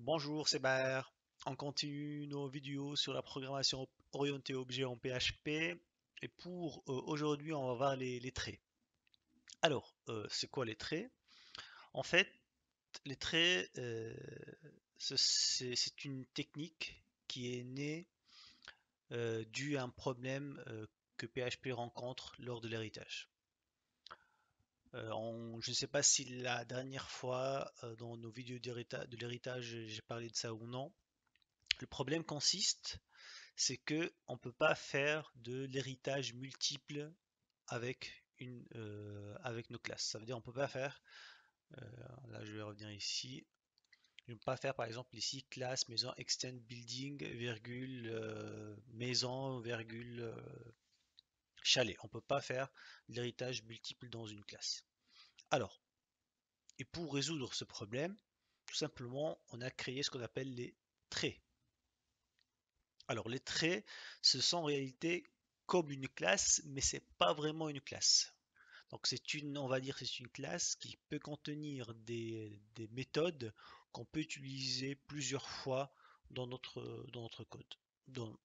Bonjour, c'est Bar. On continue nos vidéos sur la programmation orientée objet en PHP. Et pour aujourd'hui, on va voir les traits. Alors, c'est quoi les traits? En fait, les traits, c'est une technique qui est née due à un problème que PHP rencontre lors de l'héritage. Je ne sais pas si la dernière fois dans nos vidéos de l'héritage, j'ai parlé de ça ou non. Le problème consiste c'est que on peut pas faire de l'héritage multiple avec nos classes. Ça veut dire on peut pas faire, euh, là je vais revenir ici, je ne peux pas faire par exemple ici classe maison extend building virgule maison virgule chalet. On peut pas faire l'héritage multiple dans une classe. Alors, et pour résoudre ce problème, tout simplement on a créé ce qu'on appelle les traits. Alors les traits, ce sont en réalité comme une classe, mais c'est pas vraiment une classe. Donc on va dire, c'est une classe qui peut contenir des méthodes qu'on peut utiliser plusieurs fois dans notre code, ou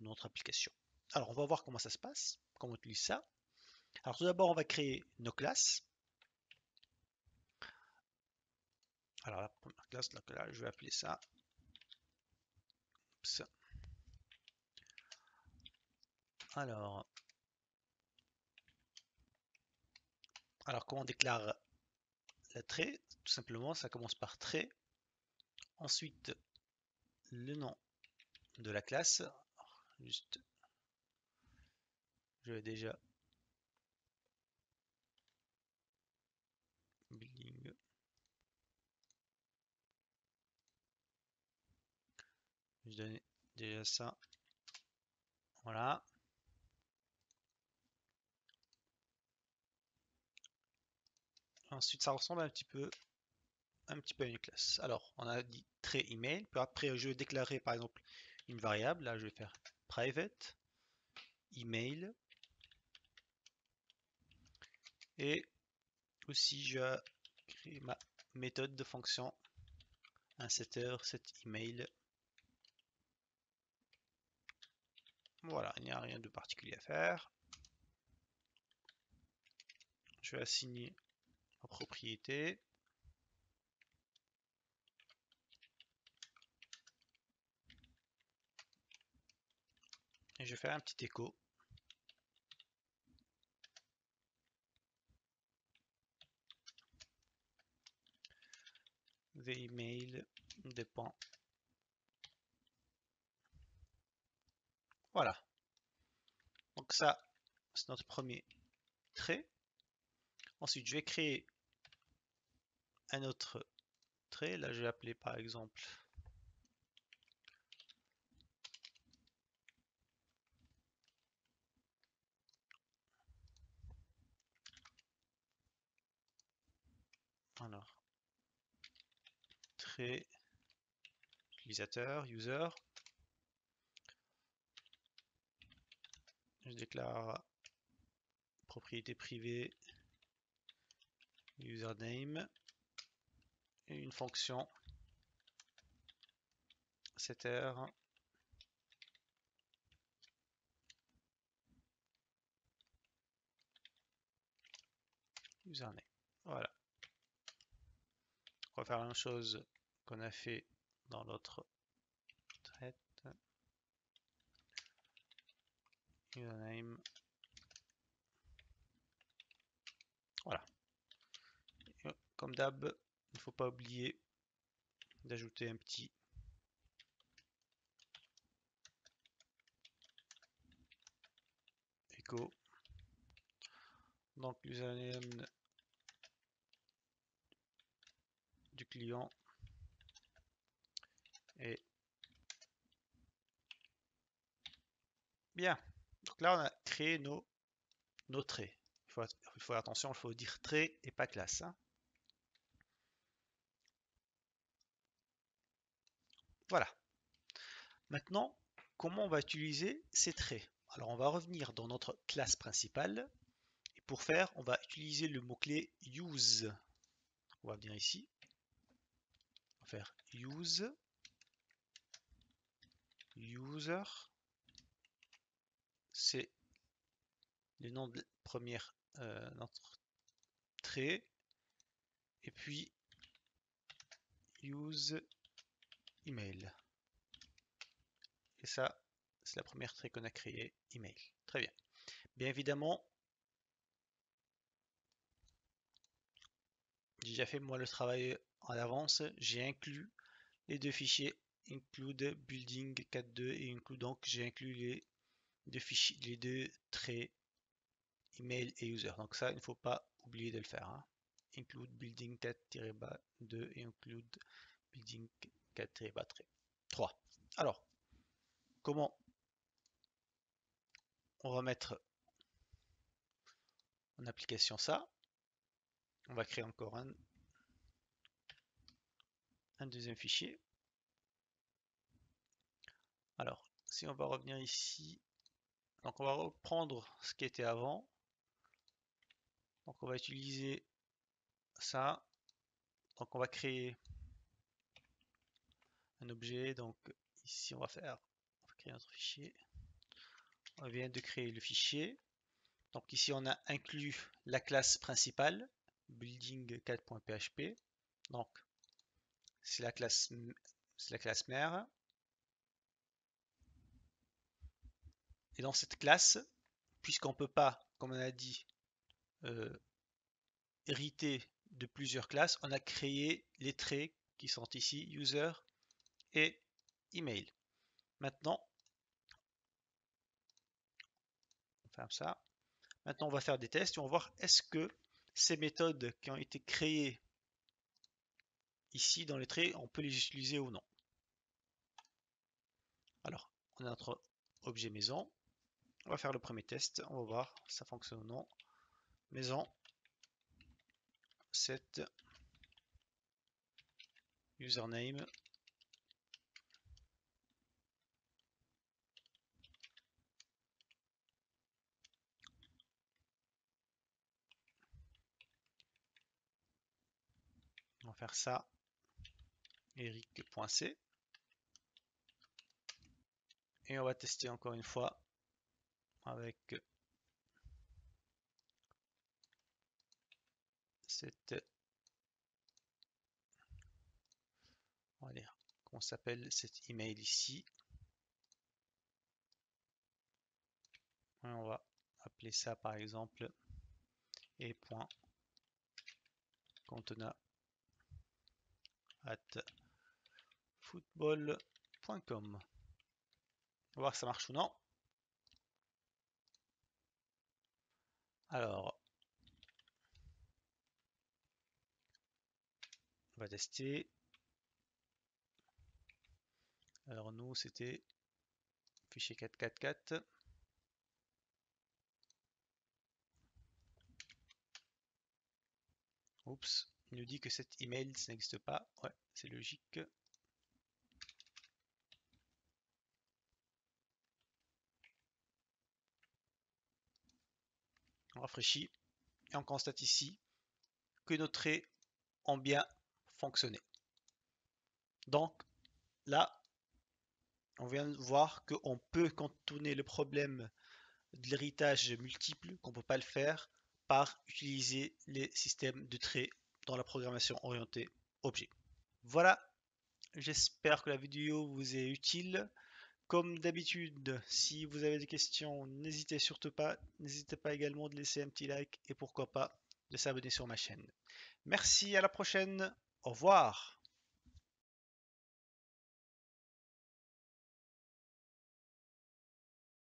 notre application. Alors on va voir comment ça se passe, comment on utilise ça. Alors tout d'abord, on va créer nos classes. Alors la première classe, là, je vais appeler ça. Alors, alors comment on déclare la trait? Tout simplement, ça commence par trait. Ensuite, le nom de la classe. Juste, je vais déjà building. Je donne déjà ça. Voilà. Ensuite, ça ressemble un petit peu à une classe. Alors, on a dit trait email. Puis après, je vais déclarer par exemple une variable. Là, je vais faire private email. Et aussi, je vais créer ma méthode de fonction un setter set email. Voilà, il n'y a rien de particulier à faire. Je vais assigner ma propriété. Et je vais faire un petit écho. The email dépend. Voilà. Donc ça, c'est notre premier trait. Ensuite, je vais créer un autre trait. Là, je vais appeler par exemple alors trait utilisateur, user. Je déclare propriété privée username et une fonction setter username. Voilà. On va faire la même chose qu'on a fait dans l'autre trait. Username. Voilà. Et comme d'hab, il ne faut pas oublier d'ajouter un petit écho. Donc l'username du client est bien. Donc là, on a créé nos traits. Il faut faire attention, il faut dire trait et pas classe. Hein. Voilà. Maintenant, comment on va utiliser ces traits? Alors, on va revenir dans notre classe principale. Et pour faire, on va utiliser le mot-clé use. On va venir ici. On va faire use, user, c'est le nom de première notre trait, et puis use email. Et ça, c'est la première trait qu'on a créée, email. Très bien. Bien évidemment, j'ai déjà fait moi le travail en avance. J'ai inclus les deux fichiers include building 4.2 et include, donc j'ai inclus les deux fichiers, les deux traits email et user. Donc ça, il ne faut pas oublier de le faire. Hein. Include building 4-2 et include building 4-3. Alors, comment on va mettre en application ça? On va créer encore un deuxième fichier. Alors, si on va revenir ici, donc on va reprendre ce qui était avant. Donc on va utiliser ça. Donc on va créer un objet. Donc ici on va créer notre fichier. On vient de créer le fichier. Donc ici on a inclus la classe principale, building4.php. Donc c'est la classe mère. Et dans cette classe, puisqu'on ne peut pas, comme on a dit, hériter de plusieurs classes, on a créé les traits qui sont ici, user et email. Maintenant, on ferme ça. Maintenant, on va faire des tests et on va voir est-ce que ces méthodes qui ont été créées ici dans les traits, on peut les utiliser ou non. Alors, on a notre objet maison. On va faire le premier test. On va voir si ça fonctionne ou non. Maison, set username. On va faire ça. Eric.c. Et on va tester encore une fois avec cette, on va dire, comment s'appelle cet email ici. Et on va appeler ça par exemple e.contenant@football.com. On va voir si ça marche ou non. Alors, on va tester. Alors nous, c'était fichier 444. Oups, il nous dit que cet email ça n'existe pas. Ouais, c'est logique. On rafraîchit et on constate ici que nos traits ont bien fonctionné. Donc là, on vient de voir qu'on peut contourner le problème de l'héritage multiple, qu'on ne peut pas le faire par utiliser les systèmes de traits dans la programmation orientée objet. Voilà, j'espère que la vidéo vous est utile. Comme d'habitude, si vous avez des questions, n'hésitez surtout pas. N'hésitez pas également de laisser un petit like et pourquoi pas de s'abonner sur ma chaîne. Merci, à la prochaine. Au revoir.